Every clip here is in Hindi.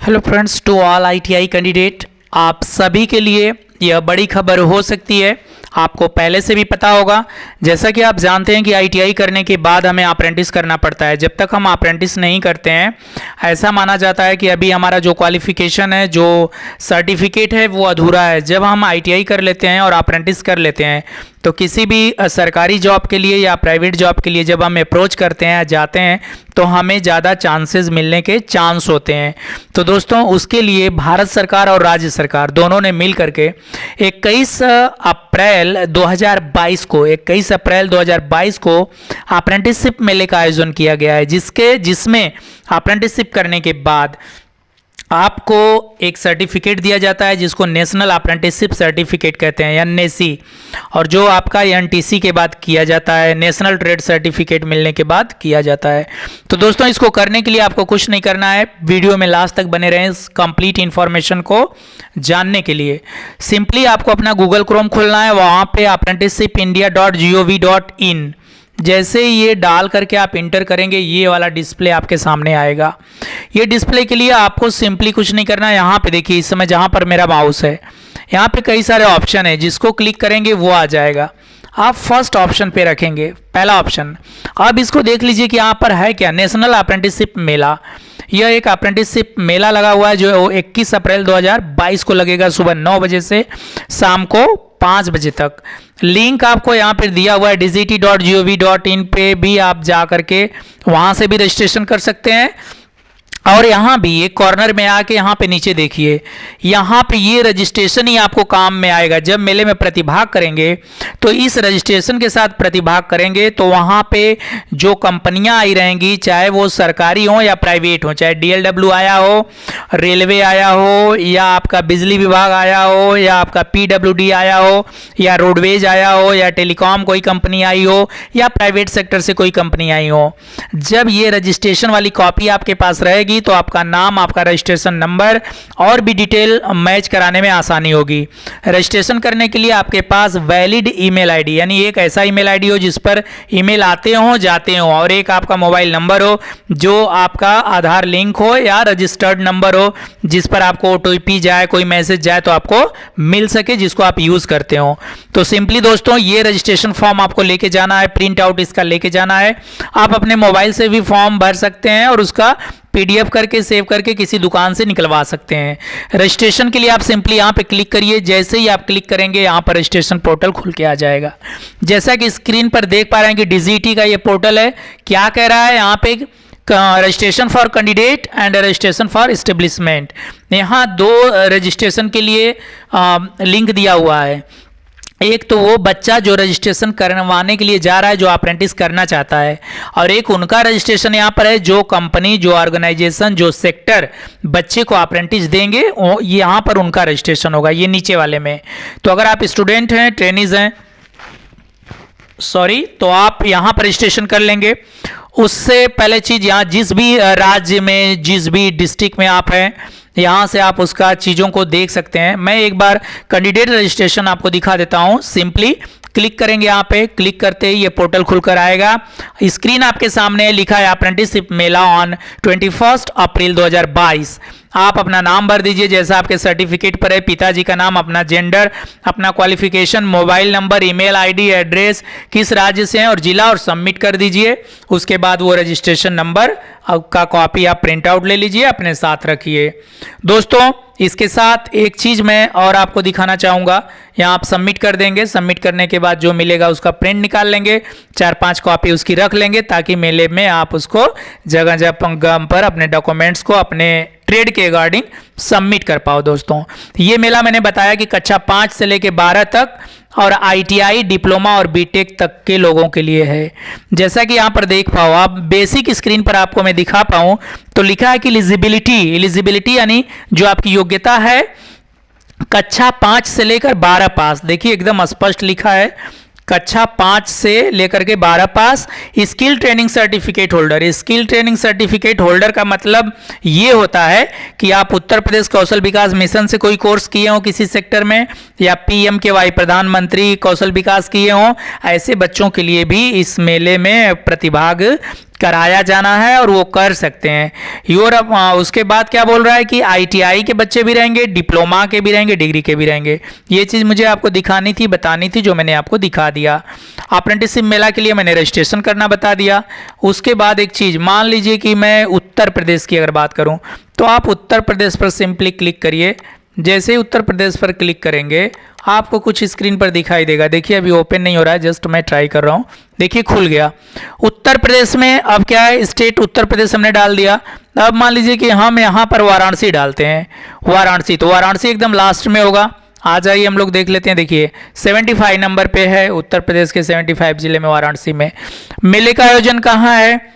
Hello friends, to all ITI candidate, आप सभी के लिए यह बड़ी खबर हो सकती है। आपको पहले से भी पता होगा, जैसा कि आप जानते हैं कि आईटीआई करने के बाद हमें अप्रेंटिस करना पड़ता है। जब तक हम अप्रेंटिस नहीं करते हैं, ऐसा माना जाता है कि अभी हमारा जो क्वालिफिकेशन है, जो सर्टिफिकेट है, वो अधूरा है। जब हम आईटीआई कर लेते हैं और अप्रेंटिस कर लेते हैं, तो किसी भी सरकारी जॉब के लिए या प्राइवेट जॉब के लिए जब हम अप्रोच करते हैं, जाते हैं, तो हमें ज़्यादा चांसेस मिलने के चांस होते हैं। तो दोस्तों, उसके लिए भारत सरकार और राज्य सरकार दोनों ने मिल करके 21 अप्रैल 2022 को अप्रेंटिसशिप मेले का आयोजन किया गया है, जिसमें अप्रेंटिसशिप करने के बाद आपको एक सर्टिफिकेट दिया जाता है, जिसको नेशनल अप्रेंटिसशिप सर्टिफिकेट कहते हैं, एनएसी। और जो आपका एनटीसी के बाद किया जाता है, नेशनल ट्रेड सर्टिफिकेट मिलने के बाद किया जाता है। तो दोस्तों, इसको करने के लिए आपको कुछ नहीं करना है, वीडियो में लास्ट तक बने रहें इस कंप्लीट इन्फॉर्मेशन को जानने के लिए। सिंपली आपको अपना गूगल क्रोम खोलना है, वहाँ पे apprenticeshipindia.gov.in जैसे ये डाल करके आप इंटर करेंगे, ये वाला डिस्प्ले आपके सामने आएगा। ये डिस्प्ले के लिए आपको सिंपली कुछ नहीं करना है। यहाँ पे देखिए, इस समय जहाँ पर मेरा माउस है, यहाँ पे कई सारे ऑप्शन है, जिसको क्लिक करेंगे वो आ जाएगा। आप फर्स्ट ऑप्शन पे रखेंगे, पहला ऑप्शन। अब इसको देख लीजिए कि यहाँ पर है क्या, नेशनल अप्रेंटिसशिप मेला। यह एक अप्रेंटिसशिप मेला लगा हुआ है, जो 21 अप्रैल 2022 को लगेगा, सुबह 9 बजे से शाम को 5 बजे तक। लिंक आपको यहाँ पर दिया हुआ है, dgt.gov.in पे भी आप जा करके वहाँ से भी रजिस्ट्रेशन कर सकते हैं। और यहाँ भी एक कॉर्नर में आके यहाँ पे नीचे देखिए, यहाँ पे ये रजिस्ट्रेशन ही आपको काम में आएगा। जब मेले में प्रतिभाग करेंगे, तो इस रजिस्ट्रेशन के साथ प्रतिभाग करेंगे, तो वहाँ पे जो कंपनियाँ आई रहेंगी, चाहे वो सरकारी हो या प्राइवेट हो, चाहे डीएलडब्ल्यू आया हो, रेलवे आया हो, या आपका बिजली विभाग आया हो, या आपका पीडब्ल्यूडी आया हो, या रोडवेज आया हो, या टेलीकॉम कोई कंपनी आई हो, या प्राइवेट सेक्टर से कोई कंपनी आई हो, जब ये रजिस्ट्रेशन वाली कॉपी आपके पास रहेगी, तो आपका नाम, आपका रजिस्ट्रेशन नंबर और भी डिटेल मैच कराने में आसानी होगी। रजिस्ट्रेशन करने के लिए आपके पास वैलिड ईमेल आईडी, यानी एक ऐसा ईमेल आईडी हो जिस पर ईमेल आते हो जाते हो, और एक आपका मोबाइल नंबर हो जो आपका आधार लिंक हो, या रजिस्टर्ड नंबर हो जिस पर आपको ओटीपी जाए, कोई मैसेज जाए तो आपको मिल सके, जिसको आप यूज करते हो। तो सिंपली दोस्तों, ये रजिस्ट्रेशन फॉर्म आपको लेके जाना है, प्रिंट आउट इसका लेके जाना है। आप अपने मोबाइल से भी फॉर्म भर सकते हैं और उसका पीडीएफ करके सेव करके किसी दुकान से निकलवा सकते हैं। रजिस्ट्रेशन के लिए आप सिंपली यहाँ पे क्लिक करिए। जैसे ही आप क्लिक करेंगे, यहाँ पर रजिस्ट्रेशन पोर्टल खुल के आ जाएगा। जैसा कि स्क्रीन पर देख पा रहे हैं कि डीजीटी का ये पोर्टल है। क्या कह रहा है यहाँ पे, registration for candidate and registration for establishment. यहाँ दो रजिस्ट्रेशन के लिए लिंक दिया हुआ है। एक तो वो बच्चा जो रजिस्ट्रेशन करवाने के लिए जा रहा है, जो अप्रेंटिस करना चाहता है, और एक उनका रजिस्ट्रेशन यहाँ पर है, जो कंपनी, जो ऑर्गेनाइजेशन, जो सेक्टर बच्चे को अप्रेंटिस देंगे, यहाँ पर उनका रजिस्ट्रेशन होगा, ये नीचे वाले में। तो अगर आप स्टूडेंट हैं, ट्रेनीज हैं, तो आप यहाँ पर रजिस्ट्रेशन कर लेंगे। उससे पहले चीज़, यहाँ जिस भी राज्य में, जिस भी डिस्ट्रिक्ट में आप हैं, यहाँ से आप उसका चीज़ों को देख सकते हैं। मैं एक बार कैंडिडेट रजिस्ट्रेशन आपको दिखा देता हूँ। सिंपली क्लिक करेंगे, यहाँ पे क्लिक करते ही ये पोर्टल खुलकर आएगा। स्क्रीन आपके सामने लिखा है अप्रेंटिसशिप मेला ऑन 21 अप्रैल 2022। आप अपना नाम भर दीजिए, जैसा आपके सर्टिफिकेट पर है, पिताजी का नाम, अपना जेंडर, अपना qualification, mobile number, email ID, address, किस राज्य से हैं और जिला, और सबमिट कर दीजिए। उसके बाद वो रजिस्ट्रेशन नंबर का कॉपी आप प्रिंट आउट ले लीजिए, अपने साथ रखिए। दोस्तों, इसके साथ एक चीज़ मैं और आपको दिखाना चाहूँगा। यहाँ आप सबमिट कर देंगे, सबमिट करने के बाद जो मिलेगा उसका प्रिंट निकाल लेंगे, 4-5 कॉपी उसकी रख लेंगे, ताकि मेले में आप उसको जगह जगह पर अपने डॉक्यूमेंट्स को अपने ट्रेड के अकॉर्डिंग सबमिट कर पाओ। दोस्तों, ये मेला मैंने बताया कि कक्षा 5 से लेकर 12 तक और आईटीआई, डिप्लोमा और बीटेक तक के लोगों के लिए है। जैसा कि यहाँ पर देख पाओ आप, बेसिक स्क्रीन पर आपको मैं दिखा पाऊँ तो लिखा है कि एलिजिबिलिटी यानी जो आपकी योग्यता है, कक्षा 5 से लेकर 12 पास। देखिए, एकदम स्पष्ट लिखा है, कक्षा 5 से लेकर के 12 पास। Skill training certificate holder, skill training certificate holder का मतलब ये होता है कि आप उत्तर प्रदेश कौशल विकास मिशन से कोई कोर्स किए हो किसी सेक्टर में, या पीएमकेवाई प्रधानमंत्री कौशल विकास किए हो। ऐसे बच्चों के लिए भी इस मेले में प्रतिभाग कराया जाना है और वो कर सकते हैं। यूरोप उसके बाद क्या बोल रहा है कि आईटीआई के बच्चे भी रहेंगे, डिप्लोमा के भी रहेंगे, डिग्री के भी रहेंगे। ये चीज़ मुझे आपको दिखानी थी, बतानी थी, जो मैंने आपको दिखा दिया। अप्रेंटिसशिप मेला के लिए मैंने रजिस्ट्रेशन करना बता दिया। उसके बाद एक चीज़, मान लीजिए कि मैं उत्तर प्रदेश की अगर बात करूँ तो आप उत्तर प्रदेश पर सिंपली क्लिक करिए। जैसे ही उत्तर प्रदेश पर क्लिक करेंगे आपको कुछ स्क्रीन पर दिखाई देगा। देखिए अभी ओपन नहीं हो रहा है, जस्ट मैं ट्राई कर रहा हूँ। देखिए खुल गया। उत्तर प्रदेश में अब क्या है, स्टेट उत्तर प्रदेश हमने डाल दिया। अब मान लीजिए कि हम यहाँ पर वाराणसी डालते हैं, वाराणसी, तो वाराणसी एकदम लास्ट में होगा। आ जाइए हम लोग देख लेते हैं। देखिए 75 नंबर पे है उत्तर प्रदेश के 75 जिले में वाराणसी में। मेले का आयोजन कहाँ है?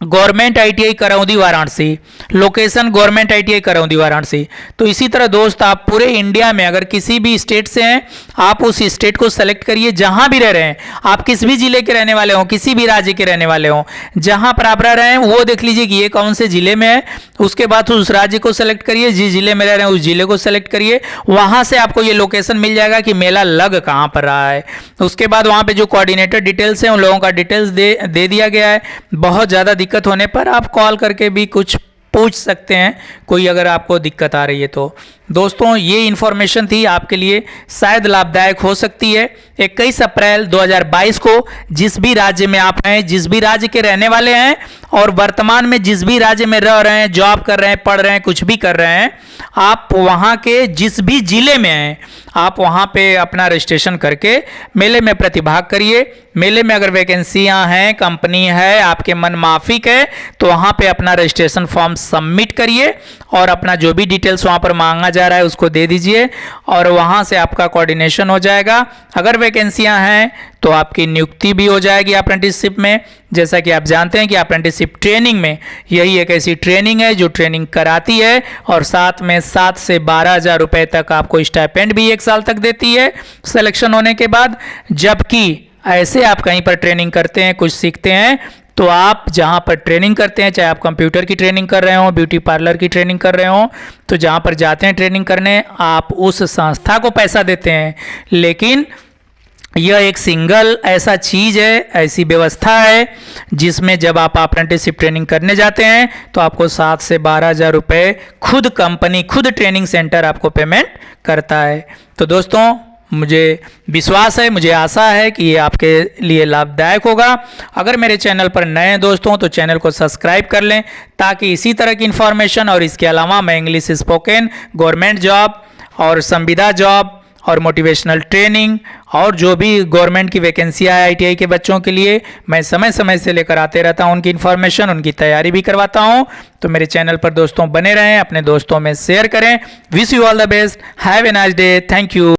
Government ITI Karaundi Varanasi, location government ITI Karaundi Varanasi. तो इसी तरह दोस्त आप पूरे इंडिया में अगर किसी भी स्टेट से हैं, आप उस स्टेट को सेलेक्ट करिए जहां भी रह रहे हैं। आप किस भी जिले के रहने वाले हों, किसी भी राज्य के रहने वाले हों, जहां पर आप रह रहे हैं वो देख लीजिए कि ये कौन से जिले में है। उसके बाद उस राज्य को सेलेक्ट करिए, जिस जिले में रह रहे हैं उस जिले को सेलेक्ट करिए। वहां से आपको ये लोकेशन मिल जाएगा कि मेला लग कहाँ पर रहा है। उसके बाद वहां पे जो कोऑर्डिनेटर डिटेल्स हैं उन लोगों का डिटेल्स दे दिया गया है। बहुत ज़्यादा दिक्कत होने पर आप कॉल करके भी कुछ पूछ सकते हैं, कोई अगर आपको दिक्कत आ रही है तो। दोस्तों ये इन्फॉर्मेशन थी आपके लिए, शायद लाभदायक हो सकती है। 21 अप्रैल 2022 को जिस भी राज्य में आप हैं, जिस भी राज्य के रहने वाले हैं और वर्तमान में जिस भी राज्य में रह रहे हैं, जॉब कर रहे हैं, पढ़ रहे हैं, कुछ भी कर रहे हैं, आप वहाँ के जिस भी जिले में हैं आप वहाँ पे अपना रजिस्ट्रेशन करके मेले में प्रतिभाग करिए। मेले में अगर वैकेंसियाँ हैं, कंपनी है, आपके मन माफिक है, तो वहाँ पे अपना रजिस्ट्रेशन फॉर्म सबमिट करिए और अपना जो भी डिटेल्स वहाँ पर मांगा जा रहा है उसको दे दीजिए और वहाँ से आपका कोऑर्डिनेशन हो जाएगा। अगर वैकेंसियाँ हैं तो आपकी नियुक्ति भी हो जाएगी अप्रेंटिसशिप में। जैसा कि आप जानते हैं कि अप्रेंटिसशिप ट्रेनिंग में यही एक ऐसी ट्रेनिंग है जो ट्रेनिंग कराती है और साथ में 7 से 12,000 रुपये तक आपको स्टाइपेंड भी 1 साल तक देती है सिलेक्शन होने के बाद। जबकि ऐसे आप कहीं पर ट्रेनिंग करते हैं, कुछ सीखते हैं, तो आप जहाँ पर ट्रेनिंग करते हैं, चाहे आप कंप्यूटर की ट्रेनिंग कर रहे हो, ब्यूटी पार्लर की ट्रेनिंग कर रहे हो, तो जहाँ पर जाते हैं ट्रेनिंग करने आप उस संस्था को पैसा देते हैं। लेकिन यह एक सिंगल ऐसा चीज़ है, ऐसी व्यवस्था है जिसमें जब आप अप्रेंटिसशिप ट्रेनिंग करने जाते हैं तो आपको 7 से 12,000 रुपये खुद कंपनी, खुद ट्रेनिंग सेंटर आपको पेमेंट करता है। तो दोस्तों मुझे विश्वास है, मुझे आशा है कि ये आपके लिए लाभदायक होगा। अगर मेरे चैनल पर नए दोस्त हों तो चैनल को सब्सक्राइब कर लें ताकि इसी तरह की इन्फॉर्मेशन और इसके अलावा मैं इंग्लिश स्पोकन, गवर्नमेंट जॉब और संविदा जॉब और मोटिवेशनल ट्रेनिंग और जो भी गवर्नमेंट की वैकेंसियाँ है आईटीआई के बच्चों के लिए, मैं समय समय से लेकर आते रहता हूँ उनकी इन्फॉर्मेशन, उनकी तैयारी भी करवाता हूँ। तो मेरे चैनल पर दोस्तों बने रहें, अपने दोस्तों में शेयर करें। Wish you all the best, have a nice day, thank you.